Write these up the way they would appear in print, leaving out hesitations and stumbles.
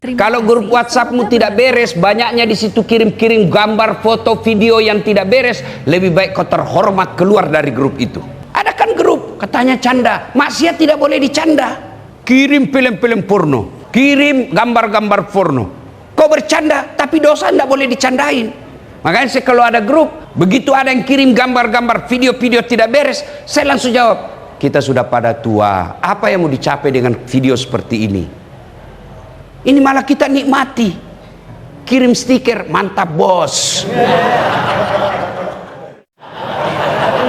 Kalau grup WhatsAppmu tidak beres, banyaknya di situ kirim-kirim gambar, foto, video yang tidak beres, lebih baik kau terhormat keluar dari grup itu. Ada kan grup, katanya canda, maksiat tidak boleh dicanda. Kirim film-film porno, kirim gambar-gambar porno. Kau bercanda, tapi dosa tidak boleh dicandain. Makanya kalau ada grup, begitu ada yang kirim gambar-gambar, video-video tidak beres, saya langsung jawab, kita sudah pada tua, apa yang mau dicapai dengan video seperti ini? Ini malah kita nikmati. Kirim stiker, mantap bos.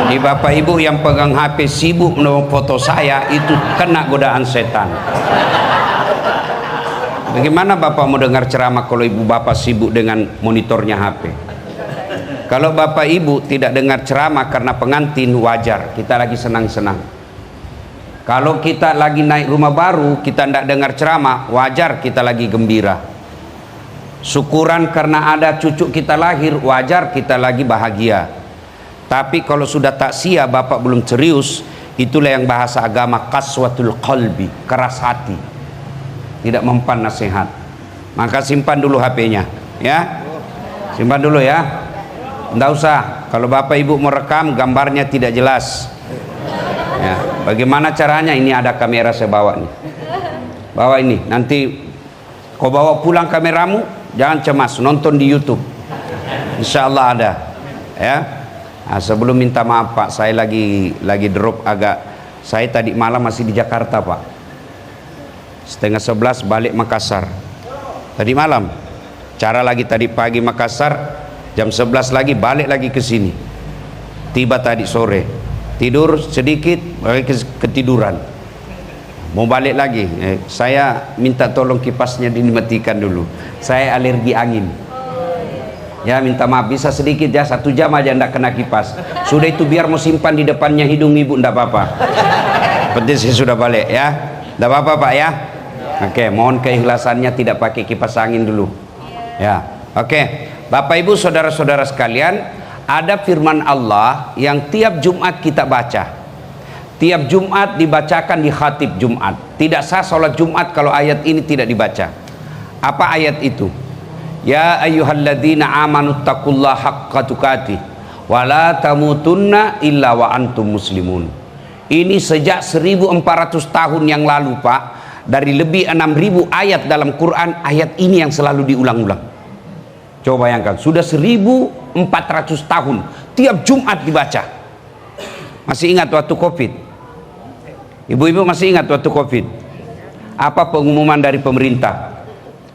Di bapak ibu yang pegang HP sibuk menolong foto saya, itu kena godaan setan. Bagaimana bapak mau dengar ceramah kalau ibu bapak sibuk dengan monitornya HP? Kalau bapak ibu tidak dengar ceramah karena pengantin, wajar, kita lagi senang-senang. Kalau kita lagi naik rumah baru, kita tidak dengar ceramah, wajar, kita lagi gembira. Syukuran karena ada cucu kita lahir, wajar, kita lagi bahagia. Tapi kalau sudah takziah bapak belum serius, itulah yang bahasa agama qaswatul qalbi, keras hati, tidak mempan nasihat. Maka simpan dulu HP-nya, ya, simpan dulu ya. Tidak usah, kalau bapak ibu merekam gambarnya tidak jelas. Ya, bagaimana caranya? Ini ada kamera saya bawa nih. Bawa ini, nanti kau bawa pulang kameramu, jangan cemas, nonton di YouTube. Insya Allah ada. Ya. Nah, sebelum minta maaf Pak, saya lagi drop agak. Saya tadi malam masih di Jakarta Pak. 10:30 balik Makassar. Tadi malam. Cara lagi tadi pagi Makassar, jam 11 lagi balik lagi ke sini. Tiba tadi sore. Tidur sedikit, ketiduran. Mau balik lagi, saya minta tolong kipasnya dimatikan dulu. Saya alergi angin. Ya minta maaf, bisa sedikit ya, 1 jam aja ndak kena kipas. Sudah itu biar mau simpan di depannya hidung ibu, ndak apa-apa. Penting saya sudah balik ya, ndak apa-apa Pak ya. Oke, mohon keikhlasannya tidak pakai kipas angin dulu. Ya, oke. Bapak Ibu saudara-saudara sekalian, ada firman Allah yang tiap Jumat kita baca. Tiap Jumat dibacakan di khatib Jumat. Tidak sah sholat Jumat kalau ayat ini tidak dibaca. Apa ayat itu? Ya ayyuhalladzina amanu taqullaha haqqa tuqatih wa la tamutunna illa wa antum muslimun. Ini sejak 1400 tahun yang lalu Pak, dari lebih 6000 ayat dalam Quran, ayat ini yang selalu diulang-ulang. Coba bayangkan, sudah 1400 tahun tiap Jumat dibaca. Masih ingat waktu Covid? Ibu-ibu masih ingat waktu Covid? Apa pengumuman dari pemerintah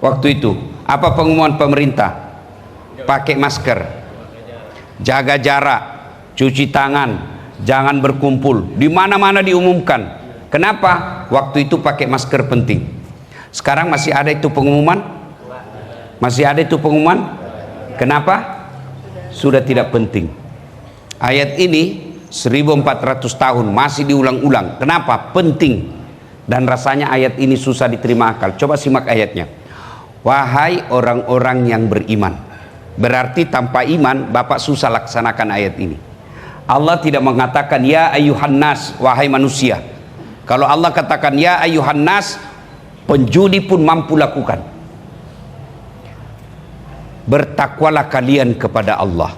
waktu itu? Apa pengumuman pemerintah? Pakai masker, jaga jarak, cuci tangan, jangan berkumpul. Di mana-mana diumumkan. Kenapa? Waktu itu pakai masker penting. Sekarang masih ada itu pengumuman? Masih ada itu pengumuman? Kenapa? Sudah tidak penting. Ayat ini 1400 tahun masih diulang-ulang. Kenapa? Penting. Dan rasanya ayat ini susah diterima akal. Coba simak ayatnya. Wahai orang-orang yang beriman. Berarti tanpa iman Bapak susah laksanakan ayat ini. Allah tidak mengatakan ya ayyuhan nas, wahai manusia. Kalau Allah katakan ya ayyuhan nas, penjudi pun mampu lakukan. Bertakwalah kalian kepada Allah.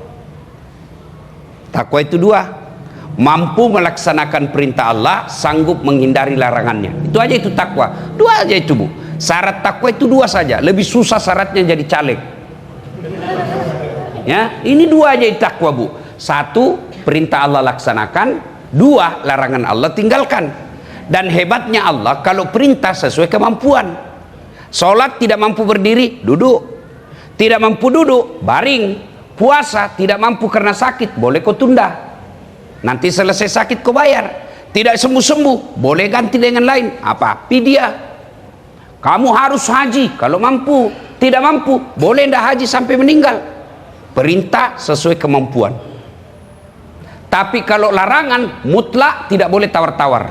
Takwa itu 2, mampu melaksanakan perintah Allah, sanggup menghindari larangannya. Itu aja itu takwa. 2 aja itu Bu. Syarat takwa itu 2 saja. Lebih susah syaratnya jadi caleg. Ya, ini 2 aja itu takwa Bu. 1, perintah Allah laksanakan. 2, larangan Allah tinggalkan. Dan hebatnya Allah, kalau perintah sesuai kemampuan. Sholat tidak mampu berdiri, duduk. Tidak mampu duduk, baring. Puasa tidak mampu karena sakit, boleh kau tunda. Nanti selesai sakit kau bayar. Tidak sembuh-sembuh, boleh ganti dengan lain. Apa? Fidyah. Kamu harus haji kalau mampu. Tidak mampu, boleh ndak haji sampai meninggal. Perintah sesuai kemampuan. Tapi kalau larangan mutlak, tidak boleh tawar-tawar.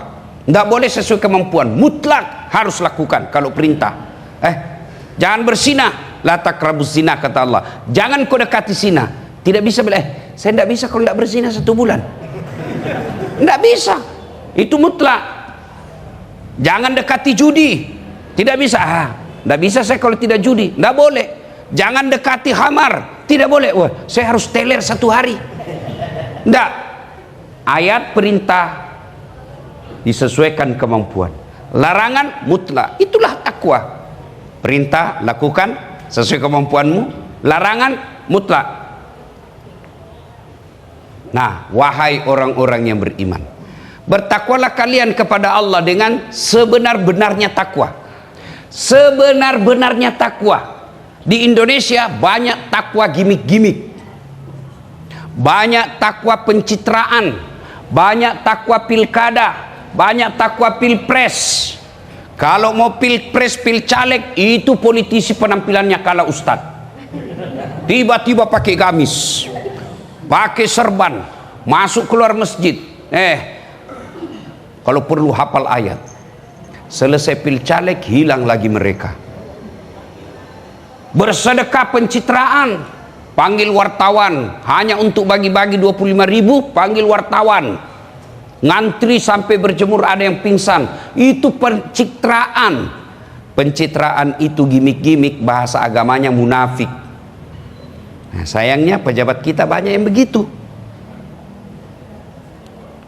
Ndak boleh sesuai kemampuan, mutlak harus lakukan. Kalau perintah, jangan bersinah. La taqrabuz zina, kata Allah. Jangan kau dekati zina. Tidak bisa bilang, saya tidak bisa kalau tidak berzina 1 bulan. Tidak bisa. Itu mutlak. Jangan dekati judi. Tidak bisa. Tidak bisa saya kalau tidak judi, tidak boleh. Jangan dekati khamar, tidak boleh. Wah, saya harus teler 1 hari. Tidak. Ayat perintah disesuaikan kemampuan. Larangan mutlak. Itulah takwa. Perintah lakukan sesuai kemampuanmu, larangan mutlak. Nah, wahai orang-orang yang beriman, bertakwalah kalian kepada Allah dengan sebenar-benarnya takwa. Sebenar-benarnya takwa. Di Indonesia banyak takwa gimik-gimik, banyak takwa pencitraan, banyak takwa pilkada, banyak takwa pilpres. Kalau mau pilpres, pilcaleg, itu politisi penampilannya kalah ustad. Tiba-tiba pakai gamis, pakai serban, masuk keluar masjid. Kalau perlu hafal ayat. Selesai pilcaleg, hilang lagi mereka. Bersedekah pencitraan, panggil wartawan, hanya untuk bagi-bagi 25.000, panggil wartawan. Ngantri sampai berjemur, ada yang pingsan. Itu pencitraan. Pencitraan itu gimik-gimik, bahasa agamanya munafik. Nah, sayangnya pejabat kita banyak yang begitu.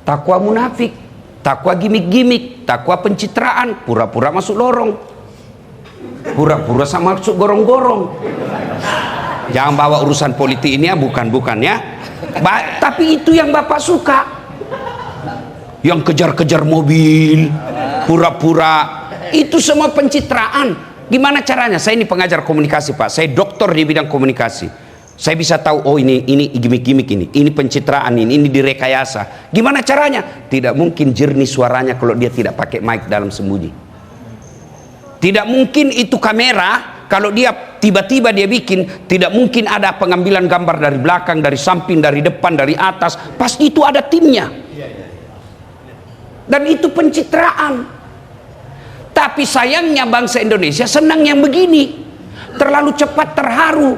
Takwa munafik, takwa gimik-gimik, takwa pencitraan, pura-pura masuk lorong, pura-pura sama masuk gorong-gorong. Jangan bawa urusan politik ini ya, bukan ya. Tapi itu yang Bapak suka. Yang kejar-kejar mobil, pura-pura, itu semua pencitraan. Gimana caranya? Saya ini pengajar komunikasi, Pak. Saya doktor di bidang komunikasi. Saya bisa tahu, oh ini gimik-gimik ini pencitraan ini direkayasa. Gimana caranya? Tidak mungkin jernih suaranya kalau dia tidak pakai mic dalam sembunyi. Tidak mungkin itu kamera kalau dia tiba-tiba dia bikin. Tidak mungkin ada pengambilan gambar dari belakang, dari samping, dari depan, dari atas. Pasti itu ada timnya. Dan itu pencitraan. Tapi sayangnya bangsa Indonesia senang yang begini, terlalu cepat terharu.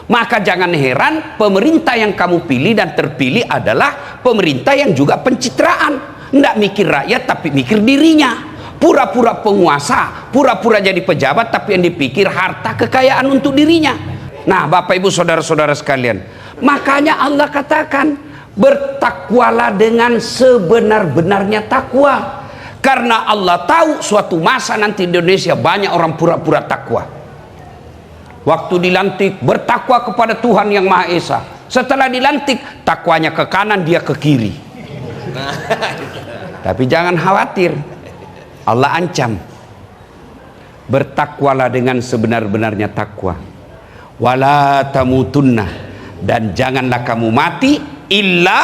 Maka jangan heran pemerintah yang kamu pilih dan terpilih adalah pemerintah yang juga pencitraan. Tidak mikir rakyat tapi mikir dirinya. Pura-pura penguasa, pura-pura jadi pejabat, tapi yang dipikir harta kekayaan untuk dirinya. Nah, Bapak Ibu saudara-saudara sekalian, makanya Allah katakan, bertakwalah dengan sebenar-benarnya takwa. Karena Allah tahu suatu masa nanti di Indonesia banyak orang pura-pura takwa. Waktu dilantik bertakwa kepada Tuhan yang Maha Esa. Setelah dilantik takwanya ke kanan, dia ke kiri. Tapi jangan khawatir, Allah ancam, bertakwalah dengan sebenar-benarnya takwa. Wala tamutunna, dan janganlah kamu mati illa,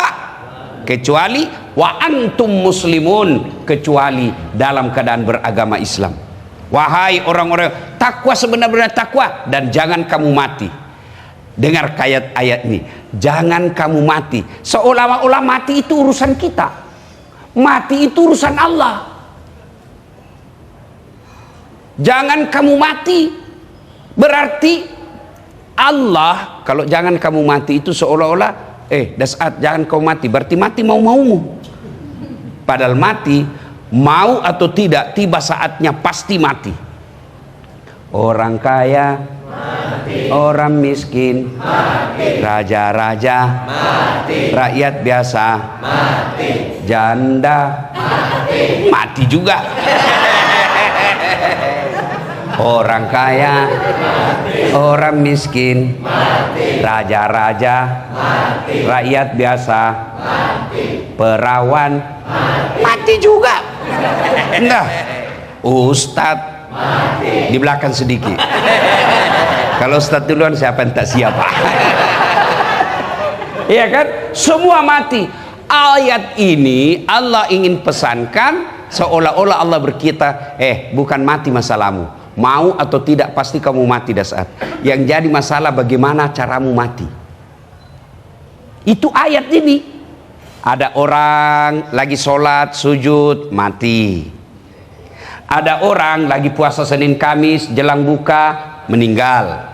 kecuali wa antum muslimun, kecuali dalam keadaan beragama Islam. Wahai orang-orang, takwa sebenar-benar takwa, dan jangan kamu mati. Dengar ayat ini, jangan kamu mati. Seolah-olah mati itu urusan kita, mati itu urusan Allah. Jangan kamu mati berarti Allah, kalau jangan kamu mati itu seolah-olah dasar jangan kamu mati berarti mati mau-maumu. Padahal mati mau atau tidak, tiba saatnya pasti mati. Orang kaya mati, orang miskin mati, raja-raja mati, rakyat biasa mati, janda mati juga. Orang kaya mati, orang miskin mati, raja-raja mati, rakyat biasa mati, perawan mati juga. Enggak, Ustadz mati di belakang sedikit. Kalau Ustadz duluan siapa yang tak siapa? Iya kan, semua mati. Ayat ini Allah ingin pesankan seolah-olah Allah berkata, bukan mati masalahmu, mau atau tidak pasti kamu mati dah saat. Yang jadi masalah bagaimana caramu mati. Itu ayat ini. Ada orang lagi sholat sujud mati, ada orang lagi puasa Senin Kamis jelang buka meninggal,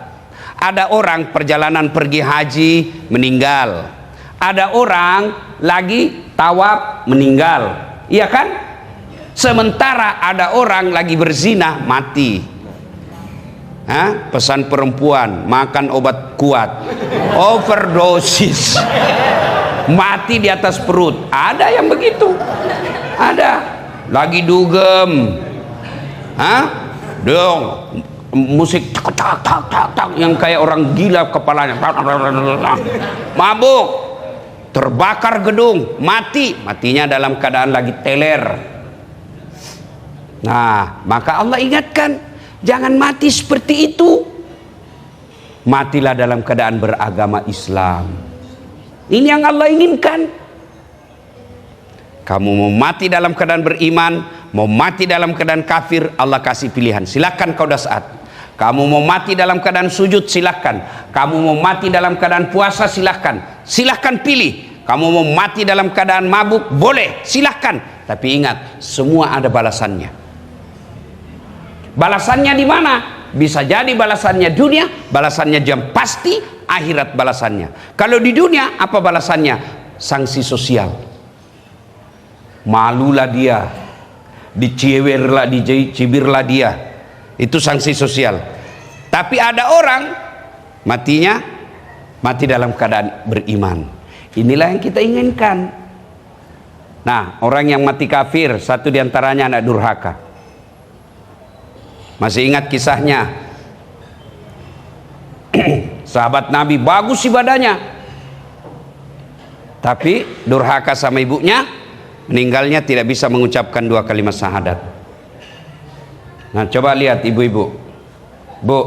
ada orang perjalanan pergi haji meninggal, ada orang lagi tawaf meninggal, iya kan? Sementara ada orang lagi berzina mati. Pesan perempuan, makan obat kuat, overdosis, mati di atas perut. Ada yang begitu, ada. Lagi dugem, dong, musik tak tak tak tak tak yang kayak orang gila kepalanya, mabuk, terbakar gedung, matinya dalam keadaan lagi teler. Nah, maka Allah ingatkan, jangan mati seperti itu. Matilah dalam keadaan beragama Islam. Ini yang Allah inginkan. Kamu mau mati dalam keadaan beriman, mau mati dalam keadaan kafir, Allah kasih pilihan. Silakan kau dah saat. Kamu mau mati dalam keadaan sujud, silakan. Kamu mau mati dalam keadaan puasa, silakan. Silakan pilih. Kamu mau mati dalam keadaan mabuk, boleh, silakan. Tapi ingat, semua ada balasannya. Balasannya di mana? Bisa jadi balasannya dunia, balasannya jam pasti, akhirat balasannya. Kalau di dunia, apa balasannya? Sanksi sosial. Malulah dia, dicibirlah, dicibirlah dia. Itu sanksi sosial. Tapi ada orang matinya mati dalam keadaan beriman. Inilah yang kita inginkan. Nah, orang yang mati kafir, satu diantaranya anak durhaka. Masih ingat kisahnya? Sahabat Nabi bagus ibadahnya, tapi durhaka sama ibunya, meninggalnya tidak bisa mengucapkan 2 kalimat syahadat. Nah, coba lihat ibu-ibu. Bu,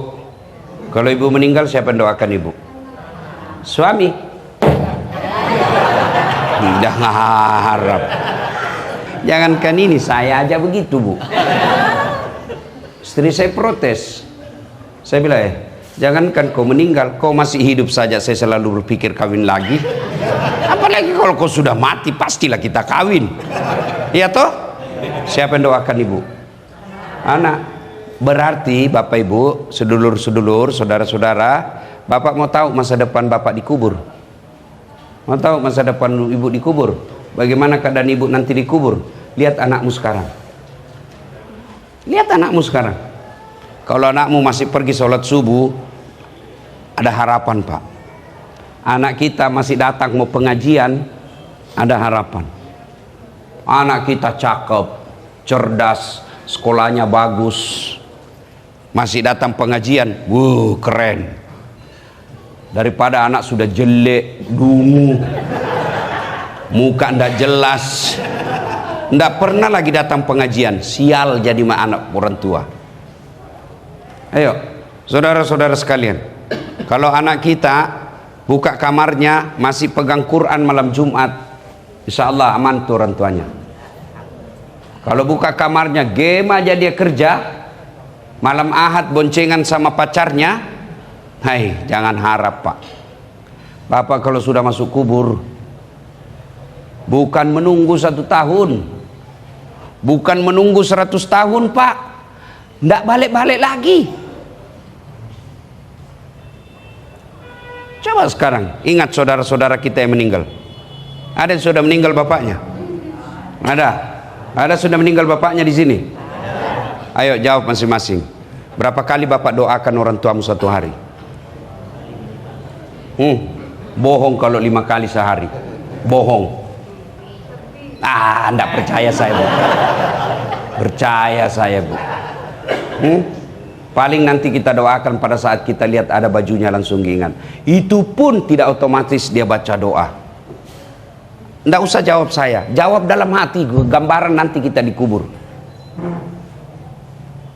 kalau ibu meninggal siapa yang doakan ibu? Suami. Tidak ngarap. Jangankan ini, saya aja begitu, Bu. Istri saya protes. Saya bilang, jangankan kau meninggal, kau masih hidup saja saya selalu berpikir kawin lagi. Apalagi kalau kau sudah mati, pastilah kita kawin. Iya toh? Siapa yang doakan ibu? Anak. Berarti Bapak Ibu, sedulur-sedulur, saudara-saudara, Bapak mau tahu masa depan Bapak dikubur? Mau tahu masa depan ibu dikubur? Bagaimana keadaan ibu nanti dikubur? Lihat anakmu sekarang. Lihat anakmu sekarang. Kalau anakmu masih pergi sholat subuh, ada harapan, Pak. Anak kita masih datang mau pengajian, ada harapan. Anak kita cakep, cerdas, sekolahnya bagus, masih datang pengajian, keren. Daripada anak sudah jelek, dungu, muka ndak jelas, ndak pernah lagi datang pengajian, sial jadi anak orang tua. Ayo, saudara-saudara sekalian, kalau anak kita buka kamarnya masih pegang Quran malam Jumat, insya Allah aman tuh orang tuanya. Kalau buka kamarnya game aja dia kerja, malam Ahad boncengan sama pacarnya, hai, jangan harap, Pak. Bapak kalau sudah masuk kubur, bukan menunggu 1 tahun, bukan menunggu 100 tahun, Pak. Nggak balik-balik lagi. Coba sekarang ingat saudara-saudara kita yang meninggal. Ada yang sudah meninggal bapaknya? Ada sudah meninggal bapaknya di sini? Ayo jawab masing-masing. Berapa kali Bapak doakan orang tuamu satu hari? Bohong kalau 5 kali sehari. Bohong. Enggak percaya saya, Bu. Percaya saya, Bu. Paling nanti kita doakan pada saat kita lihat ada bajunya langsung ingat. Itu pun tidak otomatis dia baca doa. Nggak usah jawab saya, jawab dalam hati, gambaran nanti kita dikubur.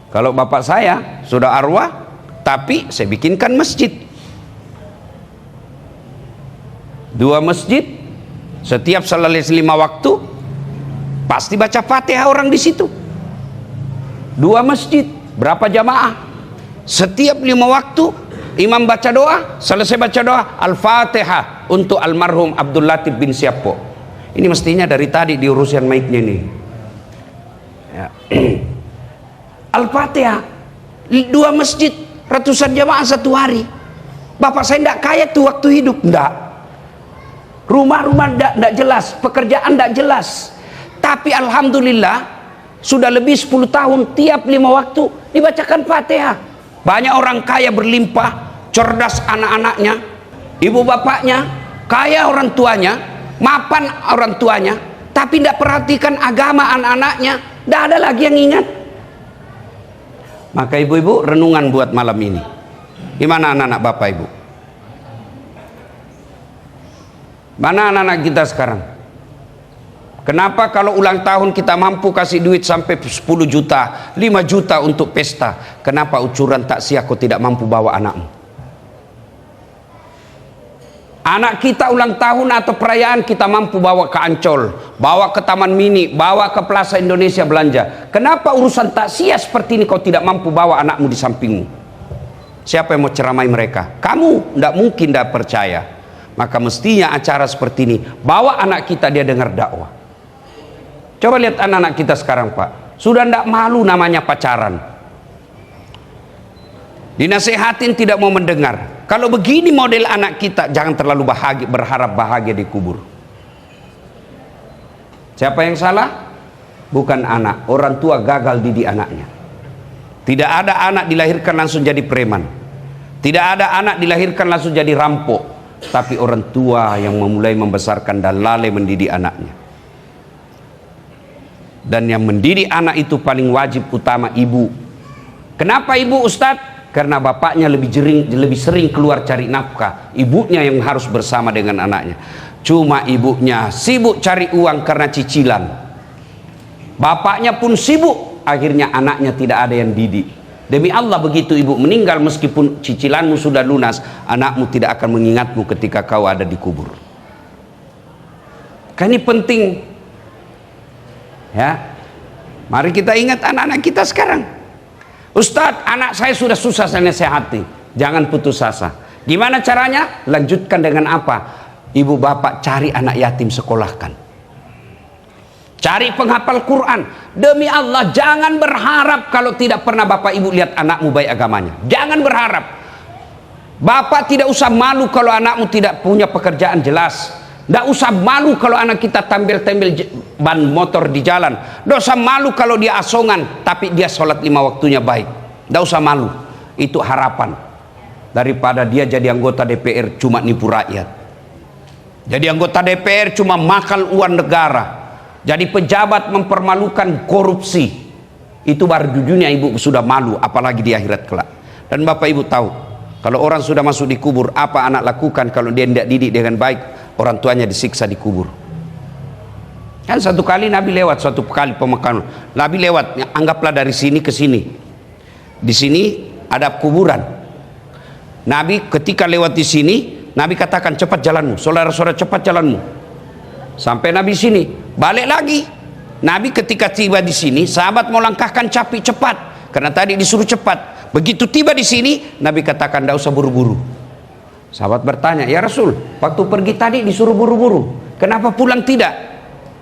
Kalau bapak saya sudah arwah, tapi saya bikinkan masjid. 2 masjid, setiap salat 5 waktu, pasti baca Fatihah orang di situ. 2 masjid, berapa jamaah? Setiap 5 waktu imam baca doa, selesai baca doa Al-Fatihah untuk almarhum Abdul Latif bin Siapo. Ini mestinya dari tadi diurusan mic-nya nih ya. Al-Fatihah 2 masjid, ratusan jamaah 1 hari. Bapak saya tidak kaya tuh waktu hidup, enggak. Rumah-rumah tidak jelas, pekerjaan tidak jelas. Tapi alhamdulillah sudah lebih 10 tahun tiap 5 waktu dibacakan Fatihah. Banyak orang kaya berlimpah, cerdas anak-anaknya, ibu bapaknya, kaya orang tuanya, mapan orang tuanya, tapi tidak perhatikan agama anak-anaknya, tidak ada lagi yang ingat. Maka ibu-ibu, renungan buat malam ini. Gimana anak-anak bapak ibu? Mana anak-anak kita sekarang? Kenapa kalau ulang tahun kita mampu kasih duit sampai 10 juta, 5 juta untuk pesta? Kenapa ucuran taksiah kau tidak mampu bawa anakmu? Anak kita ulang tahun atau perayaan kita mampu bawa ke Ancol, bawa ke Taman Mini, bawa ke Plaza Indonesia belanja. Kenapa urusan taksiah seperti ini kau tidak mampu bawa anakmu di sampingmu? Siapa yang mau ceramai mereka? Kamu tidak mungkin tidak percaya. Maka mestinya acara seperti ini, bawa anak kita dia dengar dakwah. Coba lihat anak-anak kita sekarang Pak, sudah tidak malu namanya pacaran. Dinasehatin tidak mau mendengar. Kalau begini model anak kita, jangan terlalu berharap bahagia di kubur. Siapa yang salah? Bukan anak, orang tua gagal didik anaknya. Tidak ada anak dilahirkan langsung jadi preman. Tidak ada anak dilahirkan langsung jadi rampok. Tapi orang tua yang memulai membesarkan dan lalai mendidik anaknya. Dan yang mendidik anak itu paling wajib utama ibu. Kenapa ibu Ustadz? Karena bapaknya lebih sering keluar cari nafkah. Ibunya yang harus bersama dengan anaknya. Cuma ibunya sibuk cari uang karena cicilan. Bapaknya pun sibuk. Akhirnya anaknya tidak ada yang didik. Demi Allah begitu ibu meninggal meskipun cicilanmu sudah lunas, anakmu tidak akan mengingatmu ketika kau ada di kubur. Kan ini penting. Ya, mari kita ingat anak-anak kita sekarang. Ustadz, anak saya sudah susah saya nasihati. Jangan putus asa. Gimana caranya? Lanjutkan dengan apa? Ibu bapak cari anak yatim sekolahkan. Cari penghafal Quran. Demi Allah, jangan berharap kalau tidak pernah bapak ibu lihat anakmu baik agamanya. Jangan berharap. Bapak tidak usah malu kalau anakmu tidak punya pekerjaan jelas. Tidak usah malu kalau anak kita tampil-tampil ban motor di jalan. Tidak usah malu kalau dia asongan tapi dia sholat 5 waktunya baik. Tidak usah malu. Itu harapan. Daripada dia jadi anggota DPR cuma nipu rakyat. Jadi anggota DPR cuma makan uang negara. Jadi pejabat mempermalukan korupsi. Itu baru di dunia ibu sudah malu, apalagi di akhirat kelak. Dan bapak ibu tahu, kalau orang sudah masuk di kubur, apa anak lakukan kalau dia tidak didik dengan baik? Orang tuanya disiksa di kubur. Kan satu kali Nabi lewat, suatu kali pemakaman. Nabi lewat, anggaplah dari sini ke sini. Di sini ada kuburan. Nabi ketika lewat di sini, Nabi katakan cepat jalanmu, saudara-saudara cepat jalanmu. Sampai Nabi sini, balik lagi. Nabi ketika tiba di sini, sahabat mau langkahkan capi cepat, karena tadi disuruh cepat. Begitu tiba di sini, Nabi katakan tidak usah buru-buru. Sahabat bertanya, ya Rasul, waktu pergi tadi disuruh buru-buru, kenapa pulang tidak?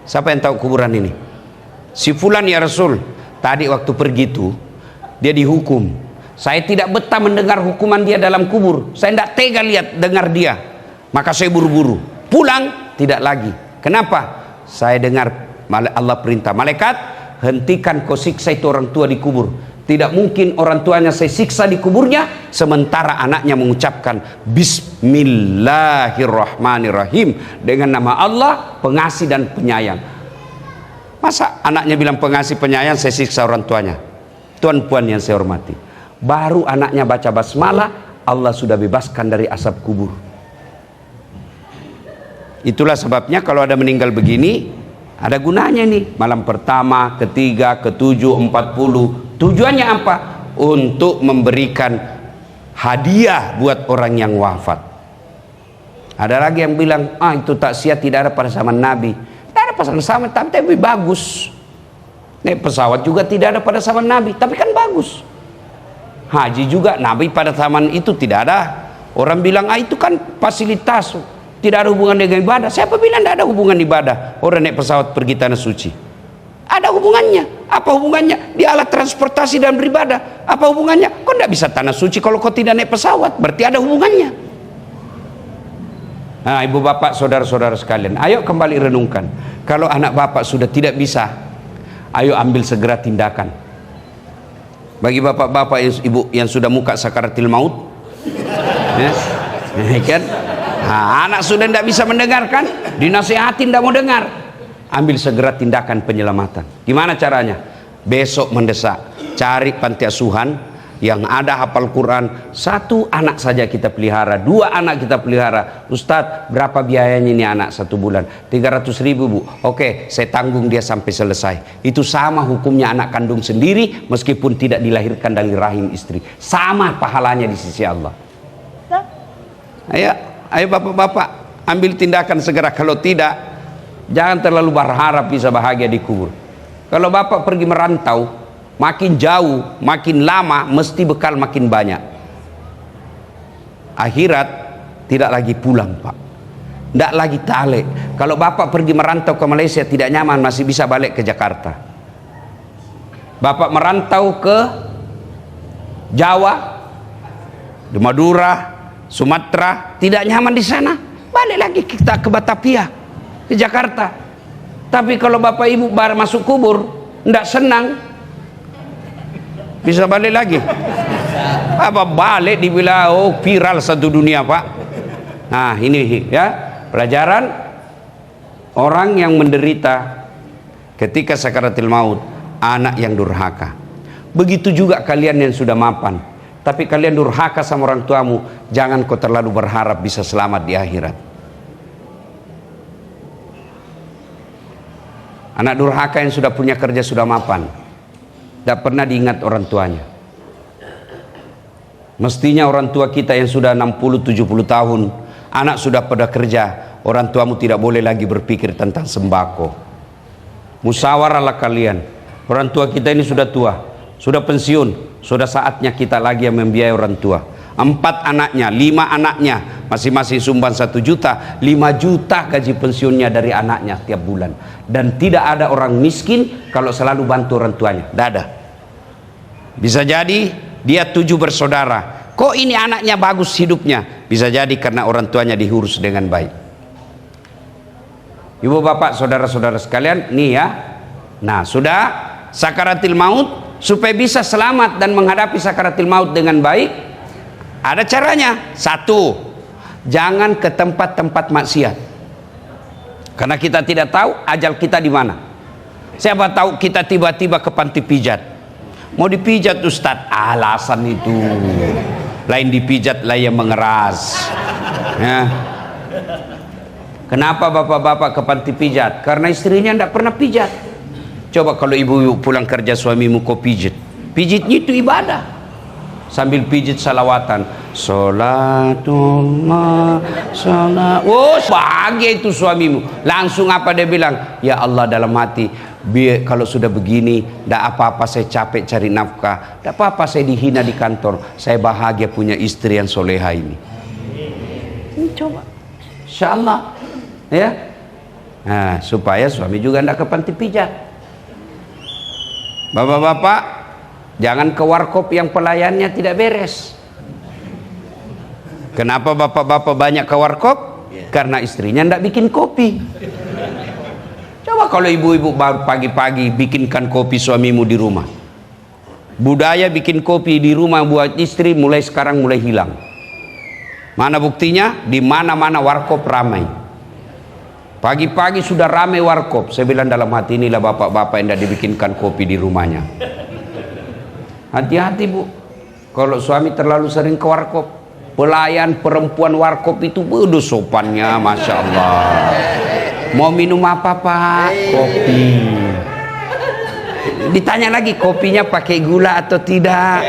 Siapa yang tahu kuburan ini? Si fulan ya Rasul, tadi waktu pergi itu dia dihukum. Saya tidak betah mendengar hukuman dia dalam kubur. Saya tidak tega lihat dengar dia. Maka saya buru-buru. Pulang tidak lagi. Kenapa? Saya dengar Allah perintah malaikat, hentikan kau siksa itu orang tua di kubur. Tidak mungkin orang tuanya saya siksa di kuburnya sementara anaknya mengucapkan Bismillahirrahmanirrahim dengan nama Allah pengasih dan penyayang. Masa anaknya bilang pengasih penyayang saya siksa orang tuanya? Tuan-puan yang saya hormati, baru anaknya baca basmalah Allah sudah bebaskan dari asap kubur. Itulah sebabnya kalau ada meninggal begini ada gunanya nih, malam pertama, ketiga, ketujuh, 40. Tujuannya apa? Untuk memberikan hadiah buat orang yang wafat. Ada lagi yang bilang, itu taksiah tidak ada pada zaman Nabi. Tidak ada pada zaman Nabi, tapi bagus. Naik pesawat juga tidak ada pada zaman Nabi, tapi kan bagus. Haji juga Nabi pada zaman itu tidak ada. Orang bilang, itu kan fasilitas, tidak ada hubungan dengan ibadah. Siapa bilang tidak ada hubungan ibadah? Orang naik pesawat pergi tanah suci. Ada hubungannya. Apa hubungannya? Di alat transportasi dan beribadah. Apa hubungannya? Kau tidak bisa tanah suci kalau kau tidak naik pesawat. Berarti ada hubungannya. Nah, ibu bapak, saudara-saudara sekalian, ayo kembali renungkan. Kalau anak bapak sudah tidak bisa, ayo ambil segera tindakan. Bagi bapak-bapak ibu yang sudah muka sakaratil maut, ya, kan? Nah, anak sudah tidak bisa mendengarkan, dinasihatin tidak mau dengar, ambil segera tindakan penyelamatan. Gimana caranya? Besok mendesak, cari panti asuhan yang ada hafal Quran, 1 anak saja kita pelihara, 2 anak kita pelihara. Ustadz, berapa biayanya ini anak 1 bulan? 300.000 bu. Oke, saya tanggung dia sampai selesai. Itu sama hukumnya anak kandung sendiri, meskipun tidak dilahirkan dari rahim istri, sama pahalanya di sisi Allah. Ayo bapak-bapak, ambil tindakan segera. Kalau tidak, jangan terlalu berharap bisa bahagia di kubur. Kalau bapak pergi merantau, makin jauh, makin lama, mesti bekal makin banyak. Akhirat tidak lagi pulang, Pak. Tidak lagi talik. Kalau bapak pergi merantau ke Malaysia tidak nyaman, masih bisa balik ke Jakarta. Bapak merantau ke Jawa, di Madura, Sumatera, tidak nyaman di sana, balik lagi kita ke Batavia, ke Jakarta. Tapi kalau bapak ibu baru masuk kubur, tidak senang, bisa balik lagi. Apa balik dibilang oh viral satu dunia, Pak. Nah, ini ya pelajaran orang yang menderita ketika sakaratul maut, anak yang durhaka. Begitu juga kalian yang sudah mapan, tapi kalian durhaka sama orang tuamu, jangan kau terlalu berharap bisa selamat di akhirat. Anak durhaka yang sudah punya kerja, sudah mapan, tidak pernah diingat orang tuanya. Mestinya orang tua kita yang sudah 60-70 tahun, anak sudah pada kerja, orang tuamu tidak boleh lagi berpikir tentang sembako. Musyawarahlah kalian. Orang tua kita ini sudah tua, sudah pensiun, sudah saatnya kita lagi yang membiayai orang tua. 4 anaknya, 5 anaknya, masing-masing sumbang 1 juta, 5 juta gaji pensiunnya dari anaknya tiap bulan. Dan tidak ada orang miskin kalau selalu bantu orang tuanya, tidak ada. Bisa jadi dia 7 bersaudara, kok ini anaknya bagus hidupnya? Bisa jadi karena orang tuanya diurus dengan baik. Ibu bapak saudara-saudara sekalian, nih ya. Nah, sudah sakaratil maut, supaya bisa selamat dan menghadapi sakaratil maut dengan baik, ada caranya. 1, jangan ke tempat-tempat maksiat, karena kita tidak tahu ajal kita di mana. Siapa tahu kita tiba-tiba ke panti pijat, mau dipijat Ustadz, alasan itu lain dipijat lah yang mengeras ya. Kenapa bapak-bapak ke panti pijat? Karena istrinya tidak pernah pijat. Coba kalau ibu pulang kerja suamimu kau pijit, pijitnya itu ibadah, sambil pijit salawatan, sholatullah sholat. Oh, bahagia itu suamimu. Langsung apa dia bilang? Ya Allah, dalam hati, kalau sudah begini, tidak apa-apa saya capek cari nafkah, tidak apa-apa saya dihina di kantor, saya bahagia punya istri yang soleha ini. Ini coba, insya Allah ya. Nah, supaya suami juga tidak ke panti pijat. Bapak-bapak, jangan ke warkop yang pelayannya tidak beres. Kenapa bapak-bapak banyak ke warkop? Karena istrinya tidak bikin kopi. Coba kalau ibu-ibu baru pagi-pagi bikinkan kopi suamimu di rumah. Budaya bikin kopi di rumah buat istri mulai sekarang mulai hilang. Mana buktinya? Di mana-mana warkop ramai. Pagi-pagi sudah ramai warkop. Saya bilang dalam hati, inilah bapak-bapak yang tidak dibikinkan kopi di rumahnya. Hati-hati bu, kalau suami terlalu sering ke warkop. Pelayan perempuan warkop itu bedo sopannya, masya Allah. Mau minum apa pak? Kopi. Ditanya lagi, kopinya pakai gula atau tidak?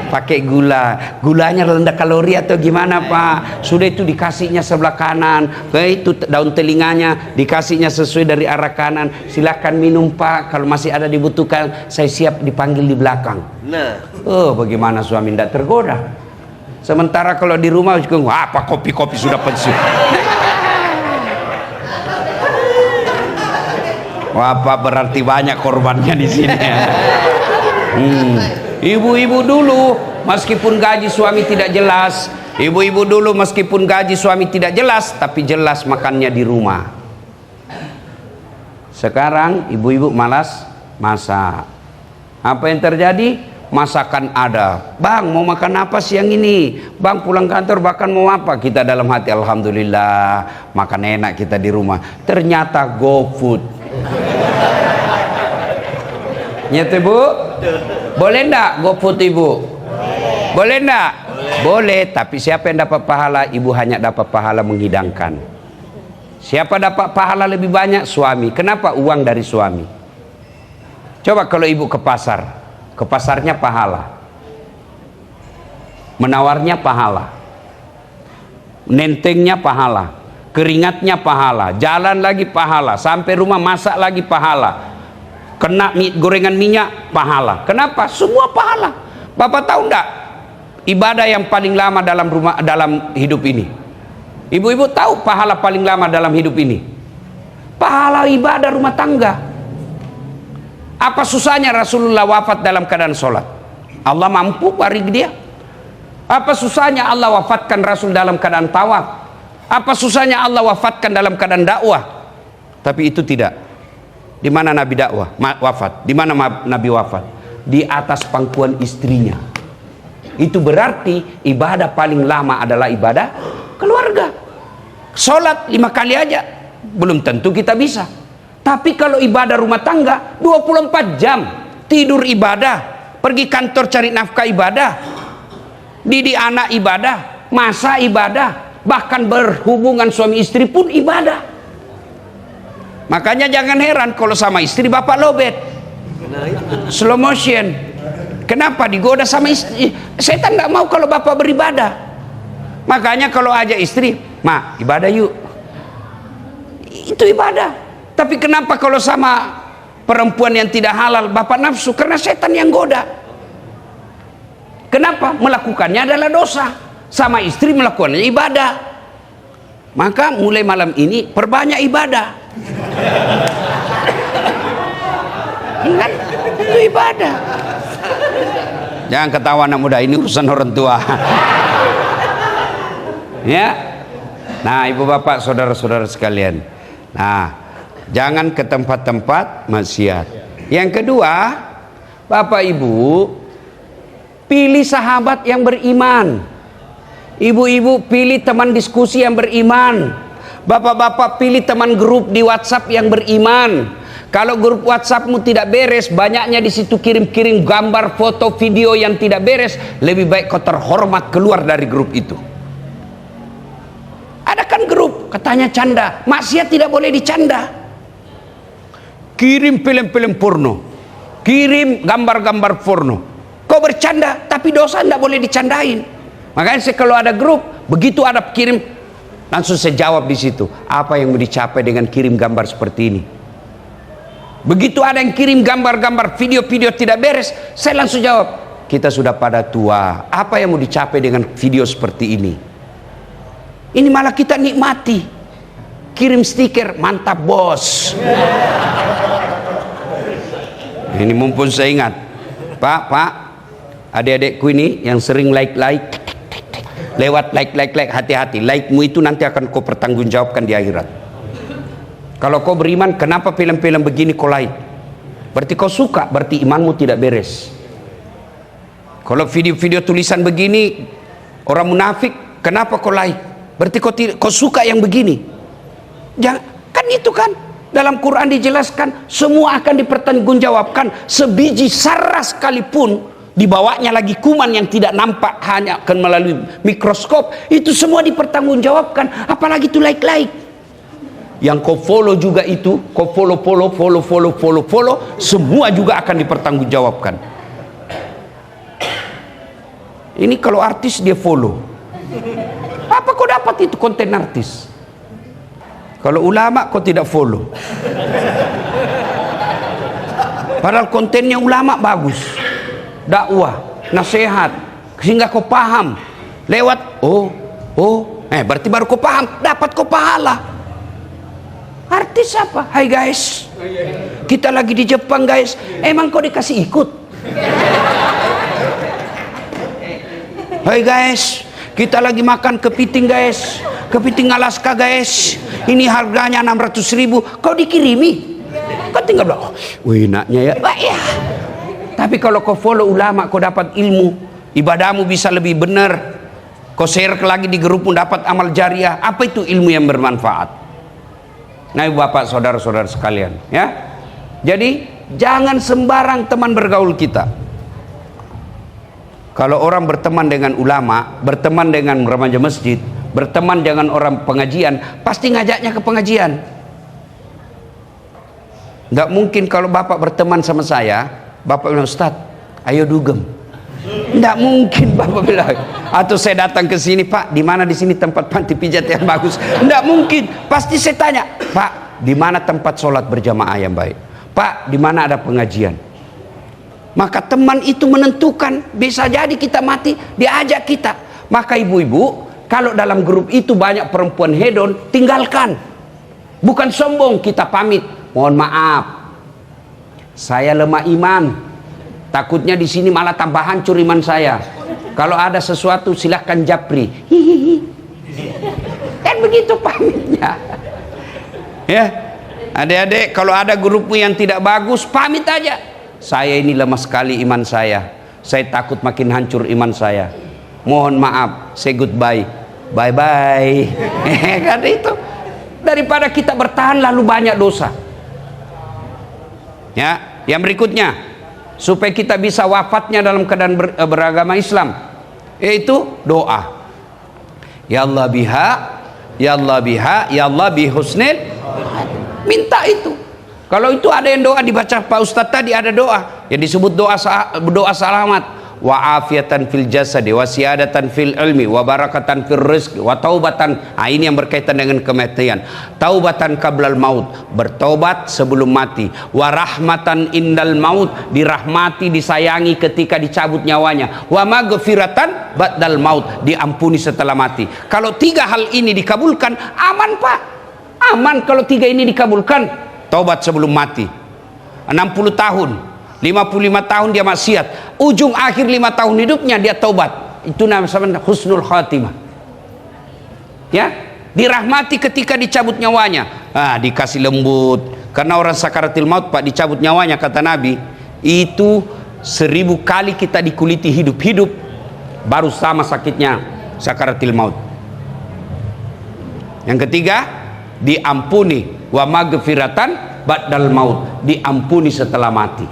Pakai gula. Gulanya rendah kalori atau gimana pak? Sudah itu dikasihnya sebelah kanan. Itu daun telinganya dikasihnya sesuai dari arah kanan. Silahkan minum pak. Kalau masih ada dibutuhkan, saya siap dipanggil di belakang. Nah, oh bagaimana suami tidak tergoda? Sementara kalau di rumah juga apa kopi-kopi sudah pensiun. Wah, apa berarti banyak korbannya di sini. Ibu-ibu dulu meskipun gaji suami tidak jelas, ibu-ibu dulu meskipun gaji suami tidak jelas, tapi jelas makannya di rumah. Sekarang ibu-ibu malas masak. Apa yang terjadi? masakan ada. Bang, mau makan apa siang ini? Bang, pulang kantor bahkan mau apa? Kita dalam hati, alhamdulillah, makan enak kita di rumah. Ternyata GoFood. Nyata ibu? Boleh enggak GoFood ibu? Boleh enggak? Boleh, tapi siapa yang dapat pahala? Ibu hanya dapat pahala menghidangkan. Siapa dapat pahala lebih banyak? Suami. Kenapa? Uang dari suami. Coba kalau ibu ke pasar, ke pasarnya pahala, menawarnya pahala, nentengnya pahala, keringatnya pahala, jalan lagi pahala, sampai rumah masak lagi pahala, kena gorengan minyak pahala. Kenapa? Semua pahala. Bapak tahu enggak ibadah yang paling lama dalam hidup ini? Ibu-ibu tahu pahala paling lama dalam hidup ini? Pahala ibadah rumah tangga. Apa susahnya Rasulullah wafat dalam keadaan sholat? Allah mampu bagi dia. Apa susahnya Allah wafatkan Rasul dalam keadaan tawaf? Apa susahnya Allah wafatkan dalam keadaan dakwah? Tapi itu tidak. Di mana Nabi dakwah wafat? Di mana Nabi wafat? Di atas pangkuan istrinya. Itu berarti ibadah paling lama adalah ibadah keluarga. Sholat 5 kali aja belum tentu kita bisa. Tapi kalau ibadah rumah tangga 24 jam, tidur ibadah, pergi kantor cari nafkah ibadah, didik anak ibadah, masak ibadah, bahkan berhubungan suami istri pun ibadah. Makanya jangan heran kalau sama istri bapak lobet, slow motion. Kenapa? Digoda sama istri. Setan nggak mau kalau bapak beribadah. Makanya kalau aja istri, "Ma, ibadah yuk." Itu ibadah. Tapi kenapa kalau sama perempuan yang tidak halal bapak nafsu? Karena setan yang goda. Kenapa? Melakukannya adalah dosa. Sama istri melakukannya ibadah. Maka mulai malam ini perbanyak ibadah. Ingat, itu ibadah. Jangan ketawa anak muda, ini urusan orang tua. Ya. Nah, ibu bapak, saudara-saudara sekalian. Nah, jangan ke tempat-tempat maksiat. Yang kedua, bapak ibu, pilih sahabat yang beriman. Ibu-ibu pilih teman diskusi yang beriman. Bapak-bapak pilih teman grup di WhatsApp yang beriman. Kalau grup WhatsAppmu tidak beres, banyaknya di situ kirim-kirim gambar, foto, video yang tidak beres, lebih baik kau terhormat keluar dari grup itu. Ada kan grup katanya canda, maksiat tidak boleh dicanda. Kirim film-film porno, kirim gambar-gambar porno. Kau bercanda, tapi dosa tidak boleh dicandain. Makanya saya kalau ada grup, begitu ada kirim, langsung saya jawab di situ. Apa yang mau dicapai dengan kirim gambar seperti ini? Begitu ada yang kirim gambar-gambar, video-video tidak beres, saya langsung jawab. Kita sudah pada tua. Apa yang mau dicapai dengan video seperti ini? Ini malah kita nikmati. Kirim stiker, mantap bos. Ini mumpun saya ingat, Pak, adik-adikku ini yang sering like, lewat like, hati-hati, like-mu itu nanti akan kau pertanggungjawabkan di akhirat. Kalau kau beriman, kenapa film-film begini kau like? Berarti kau suka, berarti imanmu tidak beres. Kalau video-video tulisan begini, orang munafik, kenapa kau like? Berarti kau suka yang begini. Jangan, kan itu kan dalam Quran dijelaskan semua akan dipertanggungjawabkan. Sebiji sarah sekalipun dibawanya lagi kuman yang tidak nampak, hanya akan melalui mikroskop, itu semua dipertanggungjawabkan. Apalagi itu like. Yang kau follow juga itu, kau follow, semua juga akan dipertanggungjawabkan. Ini kalau artis dia follow, apa kau dapat itu konten artis? Kalau ulama kau tidak follow, padahal kontennya ulama bagus, dakwah, nasihat, sehingga kau paham lewat berarti baru kau paham, dapat kau pahala. Artis apa? Hai guys, kita lagi di Jepang guys. Emang kau dikasih ikut? Hai guys, kita lagi makan kepiting guys, kepiting Alaska guys. Ini harganya 600.000. Kau dikirimi? Kau tinggal bilang, wih naknya ya. Tapi kalau kau follow ulama, kau dapat ilmu, ibadahmu bisa lebih benar, kau share lagi di grupmu dapat amal jariah. Apa itu ilmu yang bermanfaat? Nah, bapak saudara-saudara sekalian, ya. Jadi jangan sembarang teman bergaul kita. Kalau orang berteman dengan ulama, berteman dengan remaja masjid, berteman dengan orang pengajian, pasti ngajaknya ke pengajian. Nggak mungkin kalau bapak berteman sama saya, bapak bilang, Ustaz, ayo dugem. Nggak mungkin bapak bilang. Atau saya datang ke sini, Pak, di mana di sini tempat panti pijat yang bagus? Nggak mungkin. Pasti saya tanya, Pak, di mana tempat sholat berjamaah yang baik? Pak, di mana ada pengajian? Maka teman itu menentukan, bisa jadi kita mati, diajak kita. Maka ibu-ibu, kalau dalam grup itu banyak perempuan hedon, tinggalkan. Bukan sombong, kita pamit. Mohon maaf, saya lemah iman. Takutnya di sini malah tambah hancur iman saya. Kalau ada sesuatu silahkan japri. Hihihi. Kan begitu pamitnya. Ya, adik-adik, kalau ada grupmu yang tidak bagus, pamit aja. Saya ini lemah sekali iman saya. Saya takut makin hancur iman saya. Mohon maaf, say goodbye. Bye-bye. Kan itu. Daripada kita bertahan lalu banyak dosa. Ya, yang berikutnya, supaya kita bisa wafatnya dalam keadaan beragama Islam, yaitu doa. Ya Allah biha, ya Allah biha, ya Allah bihusnil. Minta itu. Kalau itu ada yang doa dibaca Pak Ustadz tadi, ada doa yang disebut doa selamat. Wa afiatan fil jasadi wa siyadatan fil ilmi wa barakatan fil rizqi wa taubatan. Ini yang berkaitan dengan kematian. Taubatan qablal maut, bertobat sebelum mati. Wa rahmatan indal maut, dirahmati, disayangi ketika dicabut nyawanya. Wa maghfiratan ba'dal maut, diampuni setelah mati. Kalau tiga hal ini dikabulkan, aman Pak. Aman kalau tiga ini dikabulkan. Taubat sebelum mati. 60 tahun, 55 tahun dia maksiat, ujung akhir 5 tahun hidupnya dia taubat. Itu namanya husnul khatimah. Ya, dirahmati ketika dicabut nyawanya. Dikasih lembut. Karena orang sakaratil maut Pak, dicabut nyawanya kata Nabi, itu 1000 kali kita dikuliti hidup-hidup baru sama sakitnya sakaratil maut. Yang ketiga, diampuni. Wa maghfiratan ba'dal maut, diampuni setelah mati.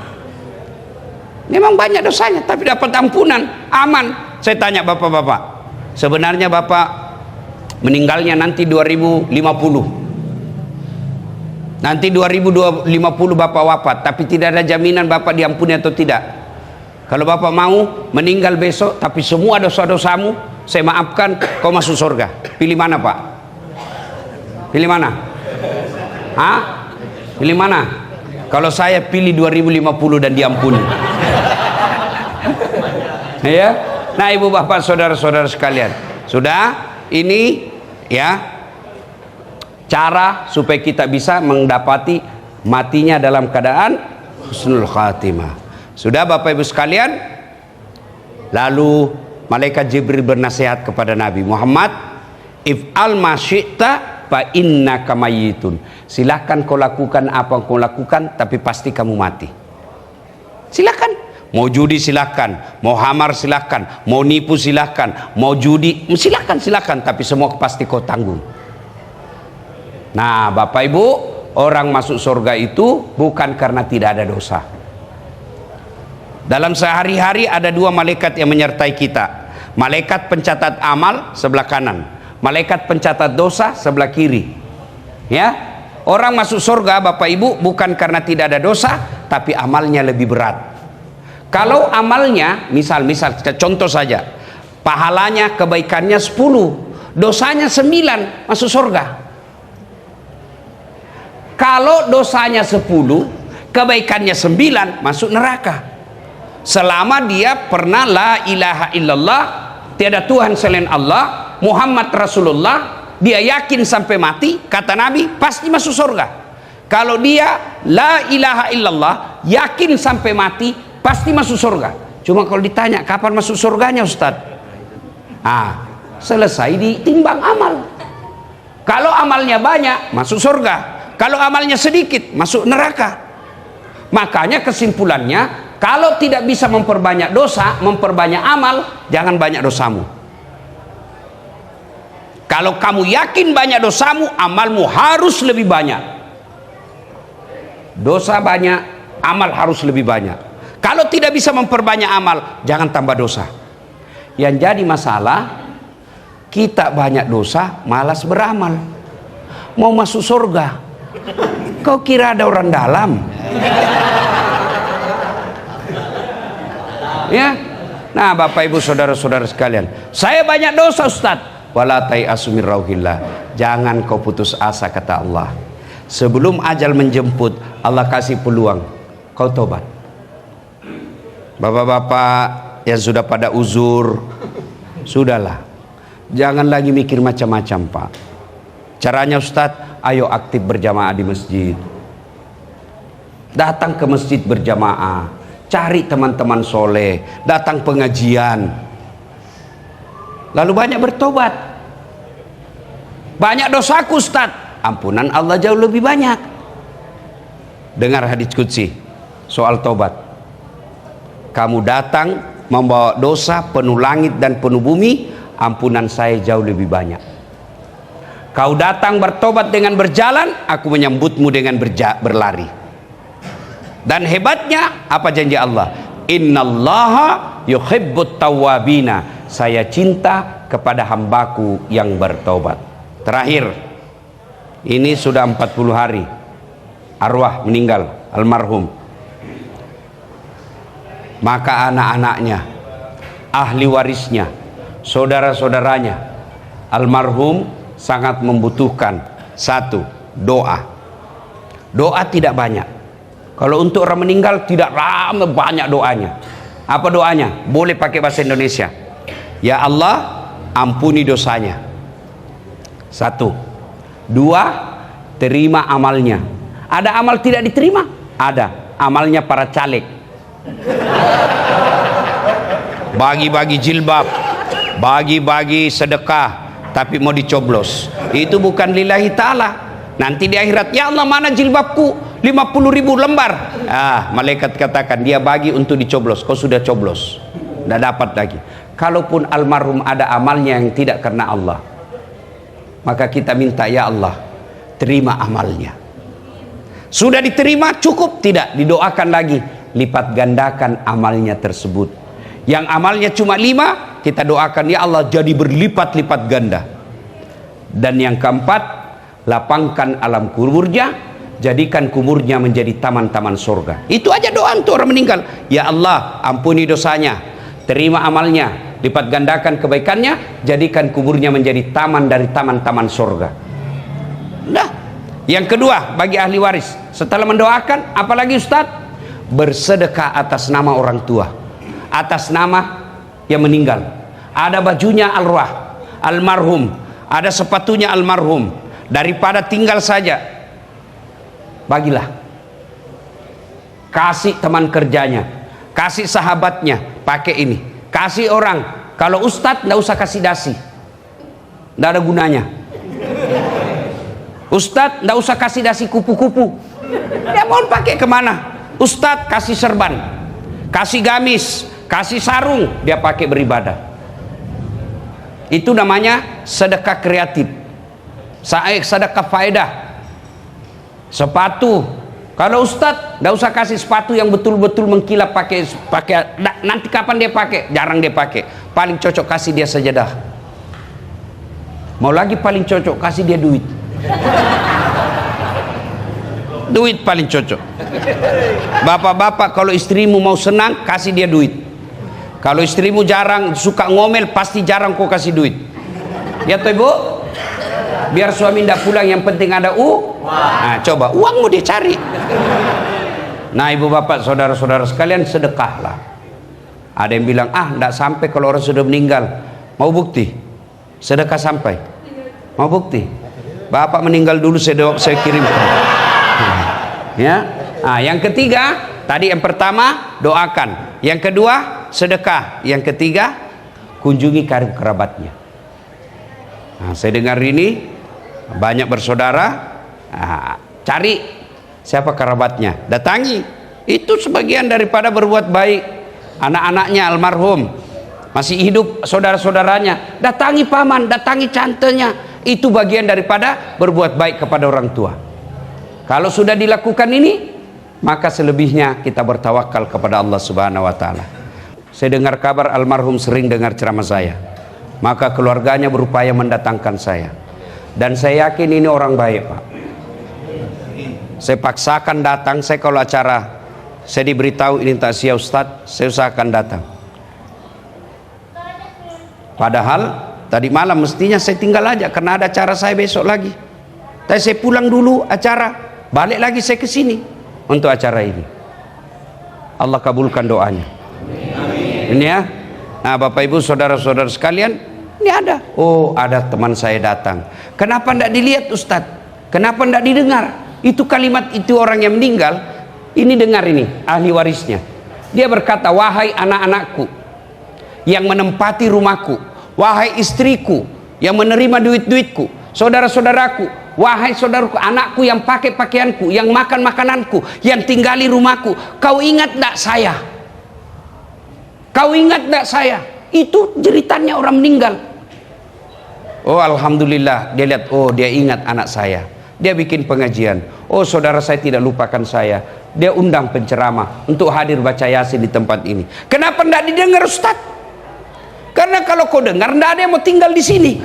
Memang banyak dosanya tapi dapat ampunan, aman. Saya tanya bapak-bapak, sebenarnya bapak meninggalnya nanti 2050, nanti 2050 bapak wafat, tapi tidak ada jaminan bapak diampuni atau tidak. Kalau bapak mau meninggal besok tapi semua dosa-dosamu saya maafkan, kau masuk surga, pilih mana Pak? Pilih mana? Pilih mana? Kalau saya pilih 2050 dan diampuni. Ya. Nah, ibu bapak saudara-saudara sekalian, sudah ini ya cara supaya kita bisa mendapati matinya dalam keadaan husnul khatimah. Sudah bapak ibu sekalian. Lalu malaikat Jibril bernasihat kepada Nabi Muhammad, if'al ma syi'ta fa innaka mayyitun. Silahkan kau lakukan apa yang kau lakukan, tapi pasti kamu mati. Silahkan. Mau judi silahkan, mau hamar silahkan, mau nipu silahkan, mau judi silahkan, tapi semua pasti kau tanggung. Nah bapak ibu, orang masuk surga itu bukan karena tidak ada dosa. Dalam sehari-hari ada 2 malaikat yang menyertai kita. Malaikat pencatat amal sebelah kanan, malaikat pencatat dosa sebelah kiri. Ya, orang masuk surga bapak ibu bukan karena tidak ada dosa, tapi amalnya lebih berat. Kalau amalnya, misal contoh saja, pahalanya kebaikannya 10, dosanya 9, masuk surga. Kalau dosanya 10, kebaikannya 9, masuk neraka. Selama dia pernah la ilaha illallah, tiada Tuhan selain Allah, Muhammad Rasulullah, dia yakin sampai mati, kata Nabi, pasti masuk surga. Kalau dia la ilaha illallah, yakin sampai mati, pasti masuk surga. Cuma kalau ditanya kapan masuk surganya Ustaz, selesai ditimbang amal. Kalau amalnya banyak masuk surga, kalau amalnya sedikit masuk neraka. Makanya kesimpulannya kalau tidak bisa memperbanyak dosa, memperbanyak amal, jangan banyak dosamu. Kalau kamu yakin banyak dosamu, amalmu harus lebih banyak. Dosa banyak, amal harus lebih banyak. Kalau tidak bisa memperbanyak amal, jangan tambah dosa. Yang jadi masalah, kita banyak dosa, malas beramal. Mau masuk surga, kau kira ada orang dalam? Ya, nah Bapak Ibu saudara-saudara sekalian, saya banyak dosa Ustaz. Wala tai'asu min rauhillah. Jangan kau putus asa, kata Allah. Sebelum ajal menjemput, Allah kasih peluang, kau tobat. Bapak-bapak yang sudah pada uzur, sudahlah, jangan lagi mikir macam-macam Pak. Caranya Ustadz, ayo aktif berjamaah di masjid. Datang ke masjid berjamaah, cari teman-teman soleh, datang pengajian. Lalu banyak bertobat. Banyak dosaku Ustadz, ampunan Allah jauh lebih banyak. Dengar hadits qudsi soal tobat. Kamu datang membawa dosa penuh langit dan penuh bumi, ampunan saya jauh lebih banyak. Kau datang bertobat dengan berjalan, aku menyambutmu dengan berlari. Dan hebatnya apa janji Allah? Innallaha yuhibbut tawwabina. Saya cinta kepada hambaku yang bertobat. Terakhir, ini sudah 40 hari arwah meninggal almarhum. Maka anak-anaknya, ahli warisnya, saudara-saudaranya almarhum sangat membutuhkan satu, doa. Doa tidak banyak. Kalau untuk orang meninggal tidak ramai banyak doanya. Apa doanya? Boleh pakai bahasa Indonesia. Ya Allah, ampuni dosanya. Satu. Dua, terima amalnya. Ada amal tidak diterima? Ada. Amalnya para caleg. Bagi-bagi jilbab, bagi-bagi sedekah, tapi mau dicoblos. Itu bukan lillahi ta'ala. Nanti di akhirat, ya Allah mana jilbabku 50.000 lembar. Malaikat katakan dia bagi untuk dicoblos. Kau sudah coblos, tidak dapat lagi. Kalaupun almarhum ada amalnya yang tidak karena Allah, maka kita minta, ya Allah terima amalnya. Sudah diterima cukup? Tidak, didoakan lagi, lipat gandakan amalnya tersebut. Yang amalnya cuma 5, kita doakan ya Allah jadi berlipat-lipat ganda. Dan yang keempat, lapangkan alam kuburnya, jadikan kuburnya menjadi taman-taman surga. Itu aja doa untuk orang meninggal. Ya Allah ampuni dosanya, terima amalnya, lipat gandakan kebaikannya, jadikan kuburnya menjadi taman dari taman-taman surga. Nah, yang kedua bagi ahli waris, setelah mendoakan, apalagi Ustaz? Bersedekah atas nama orang tua, atas nama yang meninggal. Ada bajunya arwah almarhum, ada sepatunya almarhum. Daripada tinggal saja, bagilah. Kasih teman kerjanya, kasih sahabatnya, pakai ini. Kasih orang. Kalau Ustadz nggak usah kasih dasi, nggak ada gunanya. Ustadz nggak usah kasih dasi kupu-kupu. Dia mau pakai kemana? Ustadz kasih serban, kasih gamis, kasih sarung, dia pakai beribadah. Itu namanya sedekah kreatif, sedekah faedah. Sepatu, kalau Ustadz nggak usah kasih sepatu yang betul-betul mengkilap, pakai nanti kapan dia pakai? Jarang dia pakai. Paling cocok kasih dia sajadah. Mau lagi paling cocok kasih dia duit. Duit paling cocok. Bapak-bapak kalau istrimu mau senang, kasih dia duit. Kalau istrimu jarang suka ngomel, pasti jarang kau kasih duit. Ya toh Ibu? Biar suami tidak pulang, yang penting ada Nah, coba uang mau dia cari. Nah, ibu bapak saudara-saudara sekalian, sedekahlah. Ada yang bilang, tidak sampai kalau orang sudah meninggal. Mau bukti? Sedekah sampai? Mau bukti? Bapak meninggal dulu, saya kirim. Ya. Nah, yang ketiga, tadi yang pertama doakan, yang kedua sedekah, yang ketiga kunjungi karib kerabatnya. Nah, saya dengar ini banyak bersaudara, cari siapa kerabatnya, datangi, Itu sebagian daripada berbuat baik. Anak-anaknya almarhum masih hidup, saudara-saudaranya datangi paman, datangi tantenya, itu bagian daripada berbuat baik kepada orang tua. Kalau sudah dilakukan ini, maka selebihnya kita bertawakal kepada Allah Subhanahu wa taala. Saya dengar kabar almarhum sering dengar ceramah saya, maka keluarganya berupaya mendatangkan saya, dan saya yakin ini orang baik, Pak. Saya paksakan datang. Saya kalau acara saya diberitahu ini takziah Ustadz, saya usahakan datang. Padahal tadi malam mestinya saya tinggal aja karena ada acara saya besok lagi. Tapi saya pulang dulu acara, balik lagi saya ke sini untuk acara ini. Allah kabulkan doanya. Amin. Ini ya. Nah, Bapak Ibu saudara-saudara sekalian, ini ada. Oh, ada teman saya datang. Kenapa tidak dilihat Ustadz? Kenapa tidak didengar? Itu kalimat itu orang yang meninggal. Ini dengar ini, ahli warisnya. Dia berkata, wahai anak-anakku yang menempati rumahku, wahai istriku yang menerima duit-duitku, saudara-saudaraku, wahai saudaraku, anakku yang pakai pakaianku, yang makan makananku, yang tinggali rumahku, kau ingat tidak saya? Kau ingat tidak saya? Itu jeritannya orang meninggal. Oh, alhamdulillah, dia lihat, oh dia ingat anak saya. Dia bikin pengajian. Oh, saudara saya tidak lupakan saya. Dia undang penceramah untuk hadir baca Yasin di tempat ini. Kenapa tidak didengar Ustaz? Karena kalau kau dengar, tidak ada yang mau tinggal di sini.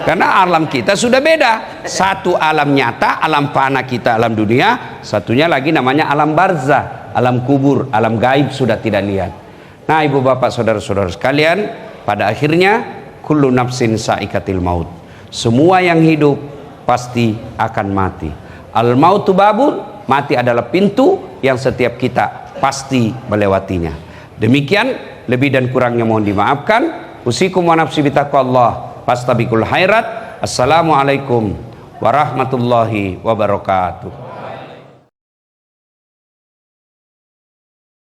Karena alam kita sudah beda. Satu alam nyata, alam fana kita, alam dunia. Satunya lagi namanya alam barzah, alam kubur, alam gaib sudah tidak lihat. Nah, ibu bapak saudara-saudara sekalian, pada akhirnya kullu nafsin sa'ikatil maut. Semua yang hidup pasti akan mati. Al mautu babun, mati adalah pintu yang setiap kita pasti melewatinya. Demikian, lebih dan kurangnya mohon dimaafkan. Usikum wa nafsi bitaqwallah fastabiqul khairat. Assalamualaikum warahmatullahi wabarakatuh.